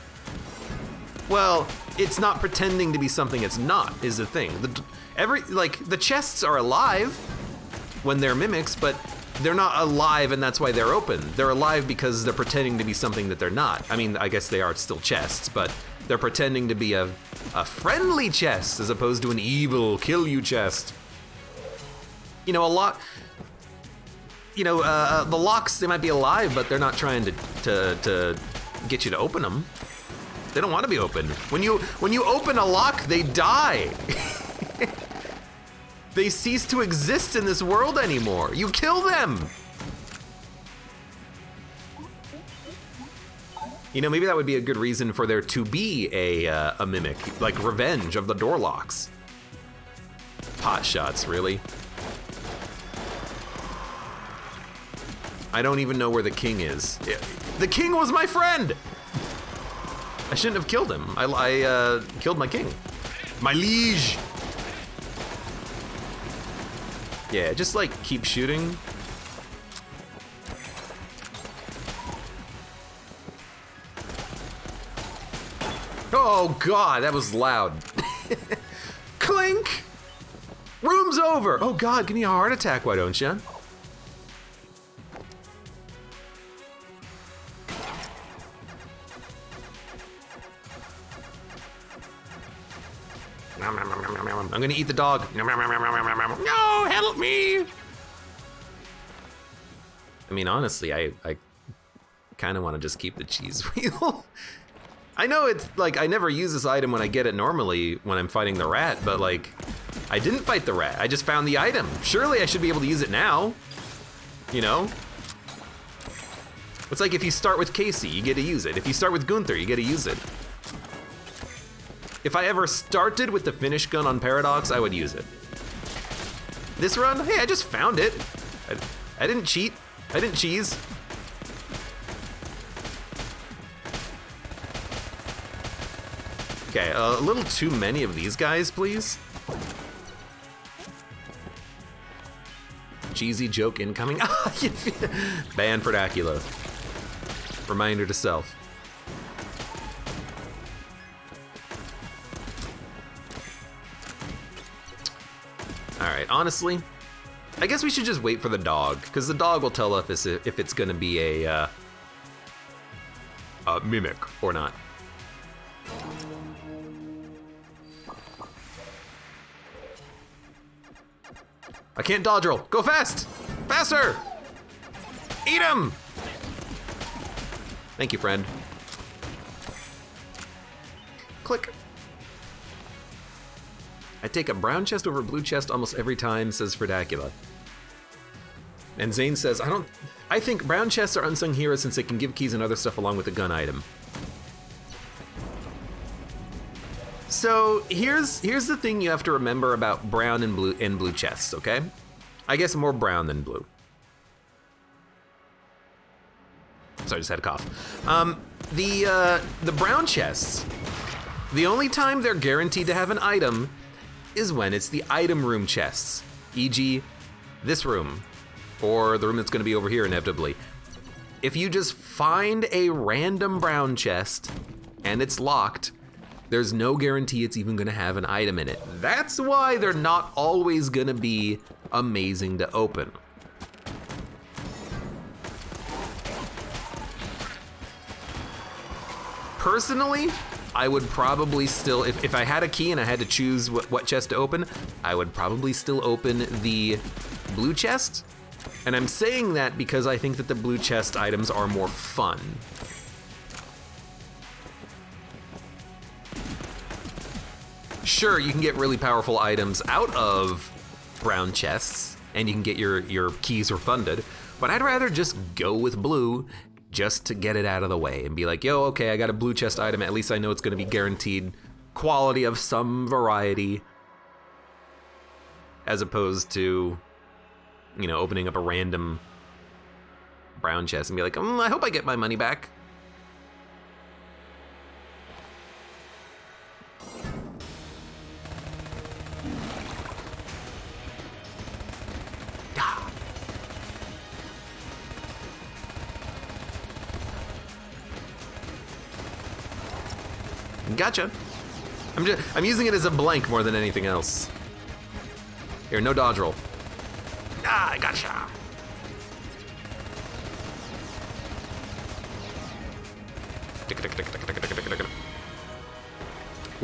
Well, it's not pretending to be something it's not, is the thing. The chests are alive when they're mimics, but they're not alive and that's why they're open. They're alive because they're pretending to be something that they're not. I mean, I guess they are still chests, but They're pretending to be a friendly chest as opposed to an evil kill you chest. You know, the locks, they might be alive, but they're not trying to get you to open them. They don't want to be opened. When you open a lock, they die. They cease to exist in this world anymore. You kill them. You know, maybe that would be a good reason for there to be a mimic, like revenge of the door locks. Pot shots, really? I don't even know where the king is. The king was my friend! I shouldn't have killed him. I killed my king. My liege! Yeah, just like keep shooting. Oh God, that was loud. Clink! Room's over! Oh God, give me a heart attack, why don't you? I'm gonna eat the dog. No, help me! I mean, honestly, I kind of want to just keep the cheese wheel. I know it's like, I never use this item when I get it normally when I'm fighting the rat, but like, I didn't fight the rat. I just found the item. Surely I should be able to use it now. You know? It's like if you start with Casey, you get to use it. If you start with Gunther, you get to use it. If I ever started with the finish gun on Paradox, I would use it. This run, hey, I just found it. I didn't cheat. I didn't cheese. Okay, a little too many of these guys, please. Cheesy joke incoming. Ban for Dracula. Reminder to self. Alright, honestly, I guess we should just wait for the dog, because the dog will tell us if it's gonna be a mimic or not. I can't dodge roll. Go fast! Faster! Eat him! Thank you, friend. Click. I take a brown chest over a blue chest almost every time, says Fredacula. And Zane says, I think brown chests are unsung heroes since they can give keys and other stuff along with a gun item. So here's the thing you have to remember about brown and blue chests, okay? I guess more brown than blue. Sorry, I just had a cough. The brown chests, the only time they're guaranteed to have an item is when it's the item room chests, e.g. this room, or the room that's gonna be over here inevitably. If you just find a random brown chest and it's locked, there's no guarantee it's even gonna have an item in it. That's why they're not always gonna be amazing to open. Personally, I would probably still, if I had a key and I had to choose what chest to open, I would probably still open the blue chest. And I'm saying that because I think that the blue chest items are more fun. Sure, you can get really powerful items out of brown chests, and you can get your keys refunded, but I'd rather just go with blue just to get it out of the way and be like, yo, okay, I got a blue chest item, at least I know it's gonna be guaranteed quality of some variety, as opposed to, you know, opening up a random brown chest and be like, I hope I get my money back. Gotcha. I'm using it as a blank more than anything else. Here, no dodge roll. Ah, I gotcha.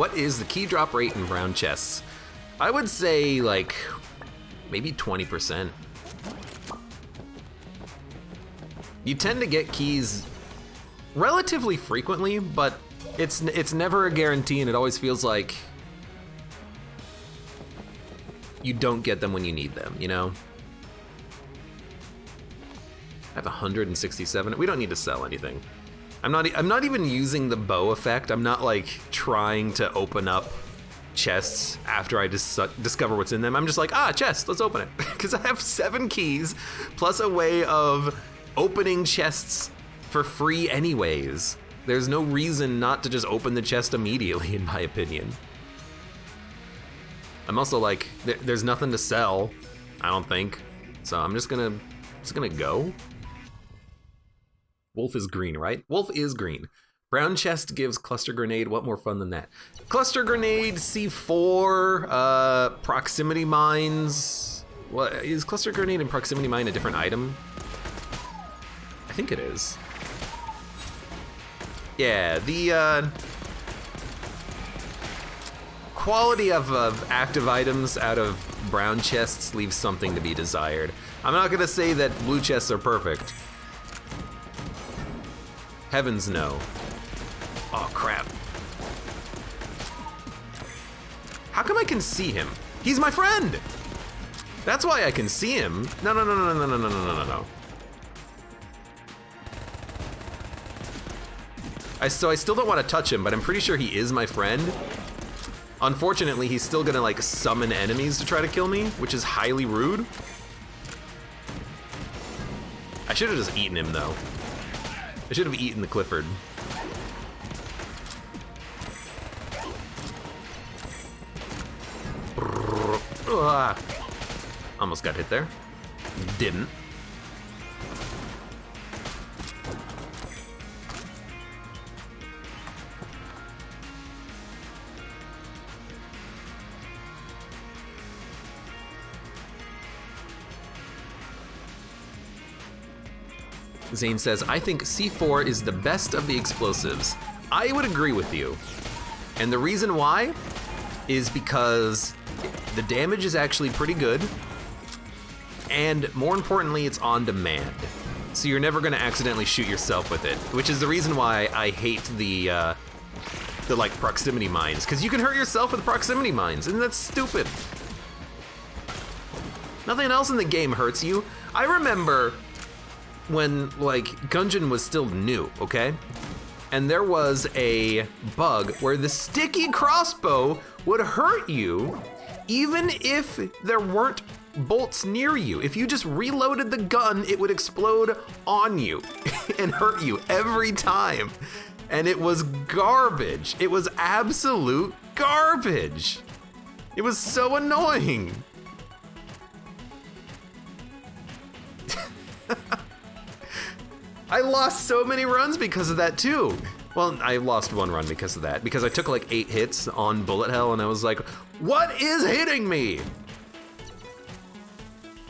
What is the key drop rate in brown chests? I would say like maybe 20%. You tend to get keys relatively frequently, but it's never a guarantee, and it always feels like you don't get them when you need them, you know? I have 167. We don't need to sell anything. I'm not even using the bow effect. I'm not like trying to open up chests after I discover what's in them. I'm just like, chest, let's open it. Because I have 7 keys plus a way of opening chests for free anyways. There's no reason not to just open the chest immediately, in my opinion. I'm also like, there's nothing to sell, I don't think. So I'm just gonna go. Wolf is green, right? Wolf is green. Brown chest gives cluster grenade. What more fun than that? Cluster grenade, C4, proximity mines. What is cluster grenade and proximity mine a different item? I think it is. Yeah, the quality of active items out of brown chests leaves something to be desired. I'm not gonna say that blue chests are perfect. Heavens no. Oh crap. How come I can see him? He's my friend! That's why I can see him. No. So I still don't want to touch him, but I'm pretty sure he is my friend. Unfortunately, he's still gonna like summon enemies to try to kill me, which is highly rude. I should have just eaten him though. I should have eaten the Clifford. Almost got hit there. Didn't. Zane says, I think C4 is the best of the explosives. I would agree with you. And the reason why is because the damage is actually pretty good. And more importantly, it's on demand. So you're never gonna accidentally shoot yourself with it, which is the reason why I hate the like proximity mines, because you can hurt yourself with proximity mines, and that's stupid. Nothing else in the game hurts you. I remember when like Gungeon was still new, okay? And there was a bug where the sticky crossbow would hurt you even if there weren't bolts near you. If you just reloaded the gun, it would explode on you and hurt you every time. And it was garbage. It was absolute garbage. It was so annoying. I lost so many runs because of that too. Well, I lost one run because of that, because I took like 8 hits on bullet hell and I was like, what is hitting me?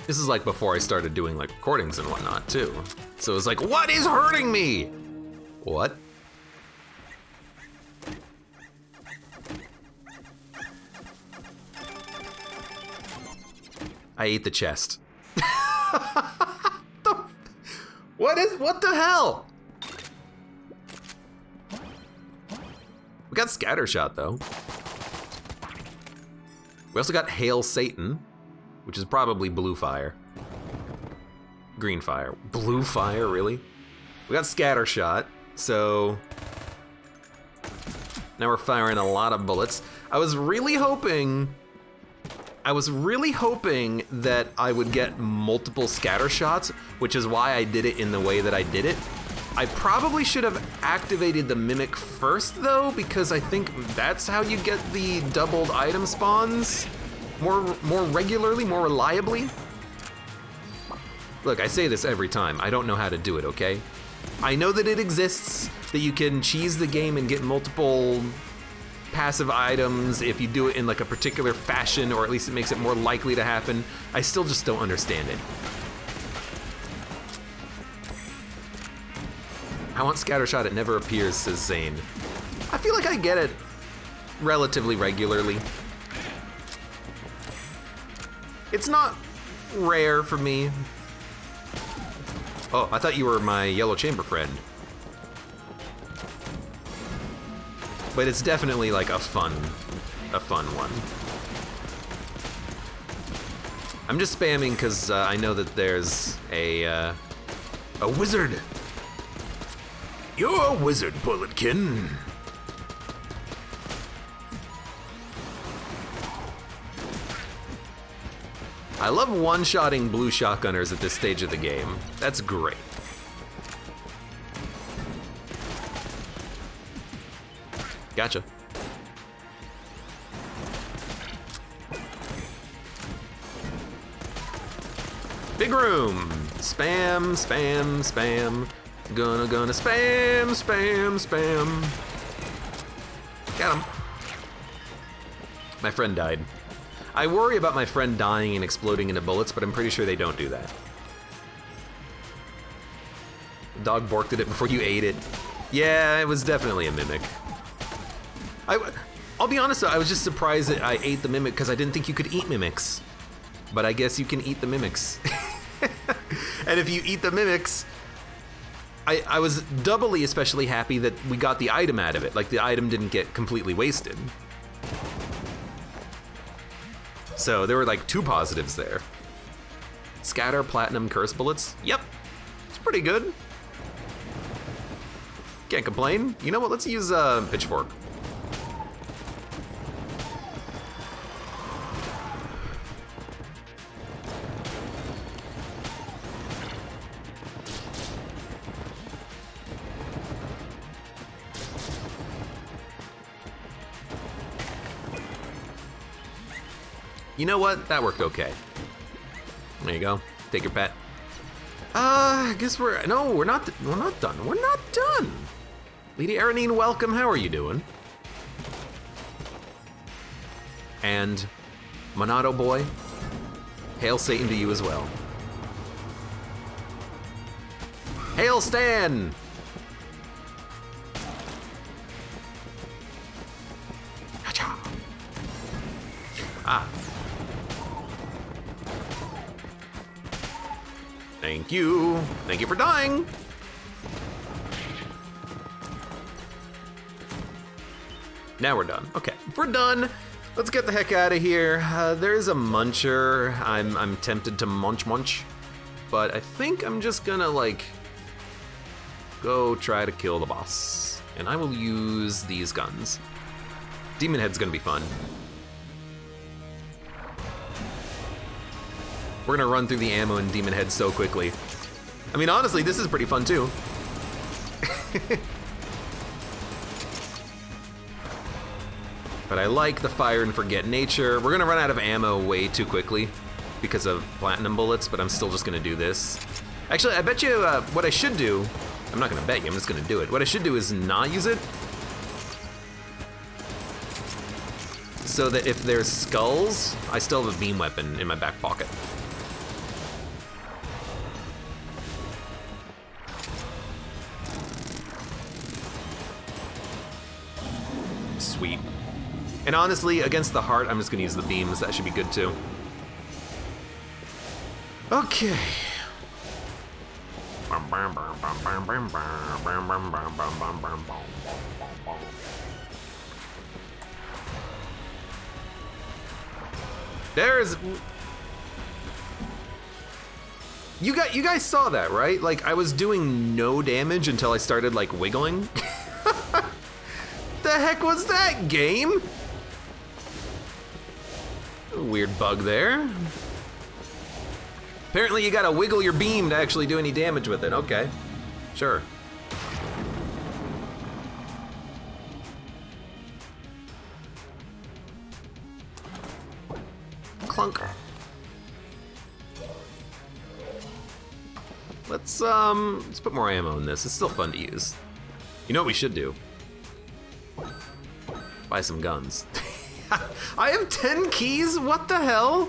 This is like before I started doing like recordings and whatnot too. So it was like, what is hurting me? What? I ate the chest. What the hell? We got Scattershot though. We also got Hail Satan, which is probably blue fire. Green fire. Blue fire, really? We got Scattershot, so now we're firing a lot of bullets. I was really hoping that I would get multiple scatter shots, which is why I did it in the way that I did it. I probably should have activated the Mimic first though, because I think that's how you get the doubled item spawns more regularly, more reliably. Look, I say this every time. I don't know how to do it, okay? I know that it exists, that you can cheese the game and get multiple passive items if you do it in like a particular fashion, or at least it makes it more likely to happen. I still just don't understand it. I want Scattershot, it never appears, says Zane. I feel like I get it. relatively regularly. It's not rare for me. Oh, I thought you were my Yellow Chamber friend. But it's definitely like a fun one. I'm just spamming because I know that there's a wizard. You're a wizard, Bulletkin. I love one-shotting blue shotgunners at this stage of the game. That's great. Gotcha. Big room. Spam, spam, spam. Gonna spam, spam, spam. Got him. My friend died. I worry about my friend dying and exploding into bullets, but I'm pretty sure they don't do that. The dog borked at it before you ate it. Yeah, it was definitely a mimic. I'll be honest though, I was just surprised that I ate the mimic because I didn't think you could eat mimics. But I guess you can eat the mimics. And if you eat the mimics, I was doubly especially happy that we got the item out of it. Like the item didn't get completely wasted. So there were like 2 positives there. Scatter platinum curse bullets. Yep, it's pretty good. Can't complain. You know what, let's use pitchfork. You know what? That worked okay. There you go. Take your pet. I guess we're not done. We're not done. Lady Aranine, welcome. How are you doing? And Monado boy, hail Satan to you as well. Hail Stan! Ah. Thank you. Thank you for dying. Now we're done. Okay, if we're done, let's get the heck out of here. There's a muncher. I'm tempted to munch, but I think I'm just gonna like go try to kill the boss, and I will use these guns. Demon Head's gonna be fun. We're gonna run through the ammo in Demon Head so quickly. I mean, honestly, this is pretty fun too. But I like the fire and forget nature. We're gonna run out of ammo way too quickly because of platinum bullets, but I'm still just gonna do this. Actually, I bet you what I should do, I'm not gonna bet you, I'm just gonna do it. What I should do is not use it. So that if there's skulls, I still have a beam weapon in my back pocket. Sweet. And honestly, against the heart, I'm just gonna use the beams. That should be good too. Okay. There's... You guys saw that, right? Like, I was doing no damage until I started, like, wiggling. The heck was that, game? A weird bug there. Apparently you gotta wiggle your beam to actually do any damage with it. Okay, sure. Clunk. Let's put more ammo in this. It's still fun to use. You know what we should do? Buy some guns. I have 10 keys? What the hell?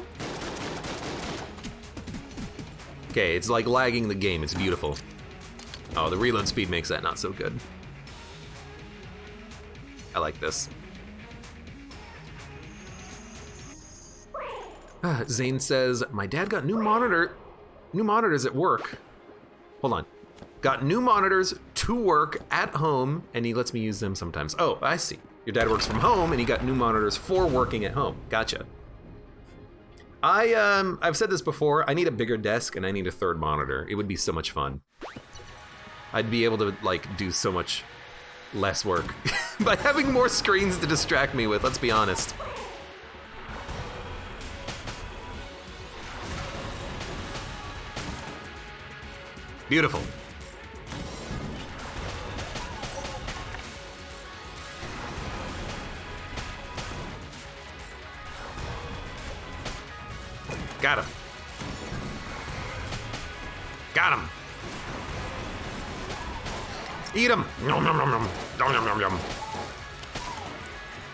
Okay, it's like lagging the game. It's beautiful. Oh, the reload speed makes that not so good. I like this. Zane says, my dad got new monitors at work. Hold on. Got new monitors to work at home, and he lets me use them sometimes. Oh, I see. Your dad works from home, and he got new monitors for working at home. Gotcha. I've said this before, I need a bigger desk, and I need a third monitor. It would be so much fun. I'd be able to, like, do so much less work by having more screens to distract me with, let's be honest. Beautiful. Got him. Got him. Eat him. Nom, nom, nom, nom. Nom, nom, nom, nom.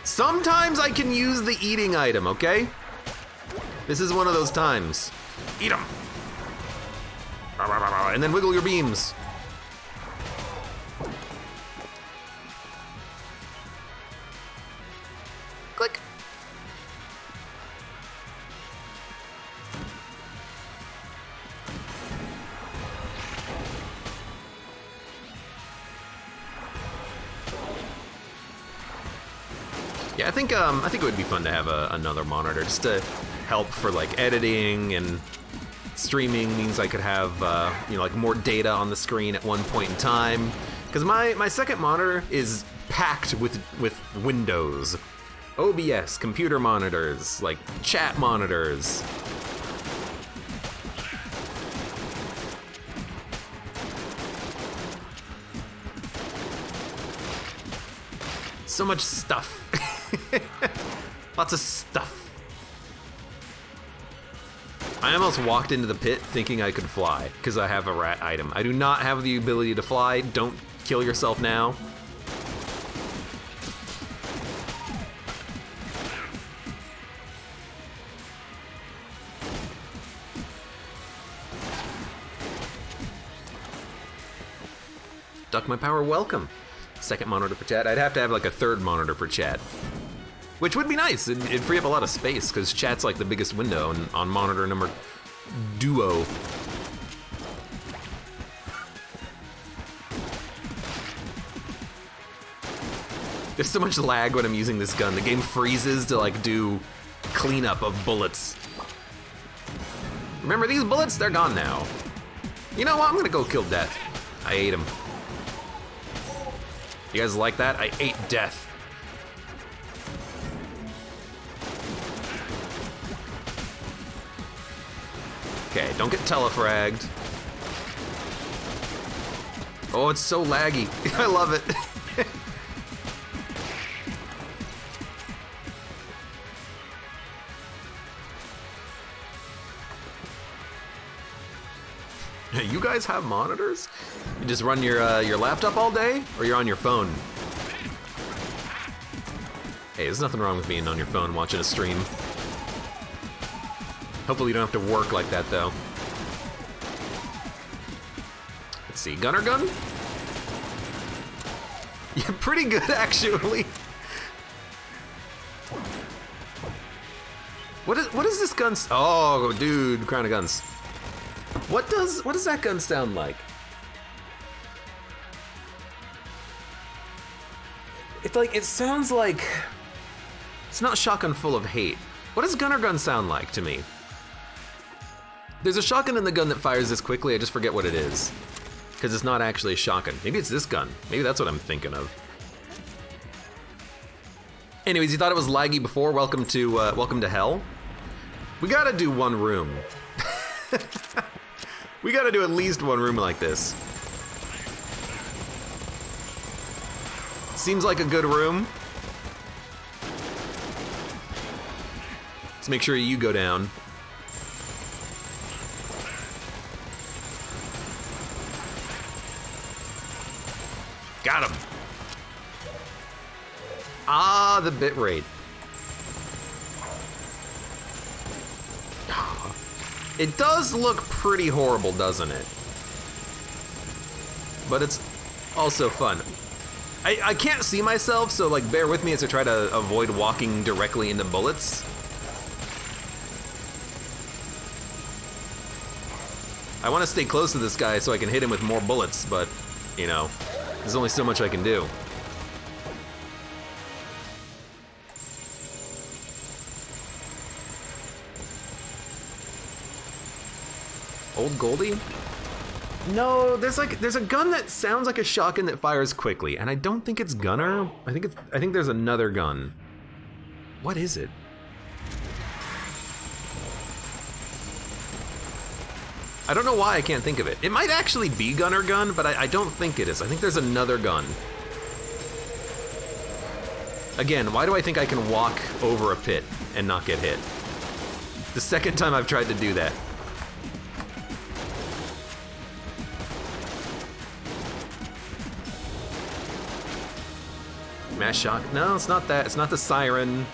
Sometimes I can use the eating item, okay? This is one of those times. Eat him. And then wiggle your beams. Click. Yeah, I think it would be fun to have another monitor just to help for like editing, and streaming means I could have like more data on the screen at one point in time. Because my second monitor is packed with windows, OBS, computer monitors, like chat monitors. So much stuff. Lots of stuff. I almost walked into the pit thinking I could fly, because I have a rat item. I do not have the ability to fly. Don't kill yourself now. Duck my power, welcome. Second monitor for chat. I'd have to have like a third monitor for chat, which would be nice. It'd free up a lot of space, because chat's like the biggest window on monitor number duo. There's so much lag when I'm using this gun. The game freezes to like do cleanup of bullets. Remember these bullets? They're gone now. You know what? I'm gonna go kill death. I ate him. You guys like that? I ate death. Okay, don't get telefragged. Oh, it's so laggy. I love it. You guys have monitors? You just run your laptop all day, or you're on your phone? Hey, there's nothing wrong with being on your phone watching a stream. Hopefully you don't have to work like that, though. Let's see, gunner gun? Yeah, pretty good, actually. What is this gun? Oh, dude, Crown of Guns. What does that gun sound like? It sounds like it's not shotgun full of hate. What does gunner gun sound like to me? There's a shotgun in the gun that fires this quickly. I just forget what it is, because it's not actually a shotgun. Maybe it's this gun. Maybe that's what I'm thinking of. Anyways, you thought it was laggy before? Welcome to hell. We gotta do one room. We gotta do at least one room like this. Seems like a good room. Let's make sure you go down. Got him. Ah, the bit rate. It does look pretty horrible, doesn't it? But it's also fun. I can't see myself, so like bear with me as I try to avoid walking directly into bullets. I want to stay close to this guy so I can hit him with more bullets, but, you know, there's only so much I can do. Old Goldie? No, there's a gun that sounds like a shotgun that fires quickly, and I don't think it's Gunner. I think there's another gun. What is it? I don't know why I can't think of it. It might actually be Gunner gun, but I don't think it is. I think there's another gun. Again, why do I think I can walk over a pit and not get hit? The second time I've tried to do that. Mass shock? No, it's not that. It's not the siren.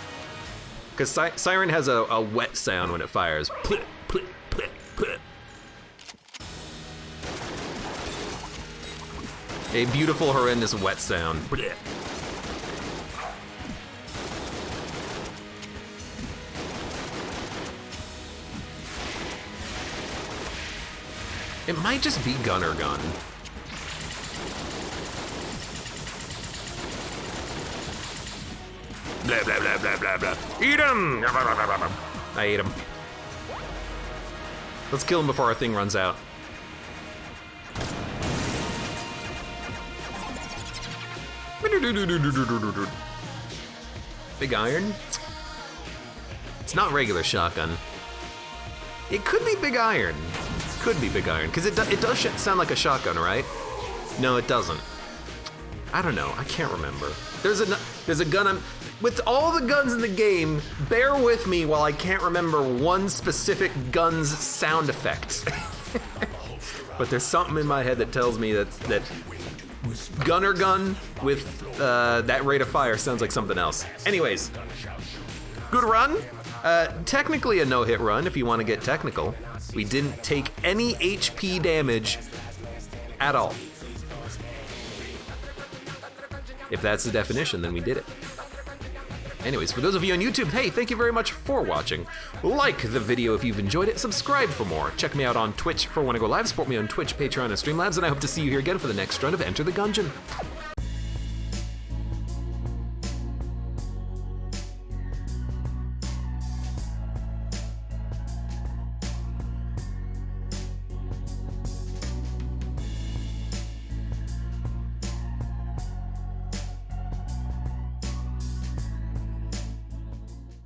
Because siren has a wet sound when it fires. A beautiful, horrendous wet sound. It might just be Gunner gun. Blah, blah, blah, blah, blah, blah. Eat him! I ate him. Let's kill him before our thing runs out. Big iron? It's not regular shotgun. It could be big iron. Could be big iron, because it does sound like a shotgun, right? No, it doesn't. I don't know. I can't remember. There's a gun. With all the guns in the game, bear with me while I can't remember one specific gun's sound effect. But there's something in my head that tells me that Gunner gun with that rate of fire sounds like something else. Anyways, good run. Technically a no-hit run if you want to get technical. We didn't take any HP damage at all. If that's the definition, then we did it. Anyways, for those of you on YouTube, hey, thank you very much for watching. Like the video if you've enjoyed it, subscribe for more. Check me out on Twitch for when I go live, support me on Twitch, Patreon, and Streamlabs, and I hope to see you here again for the next run of Enter the Gungeon.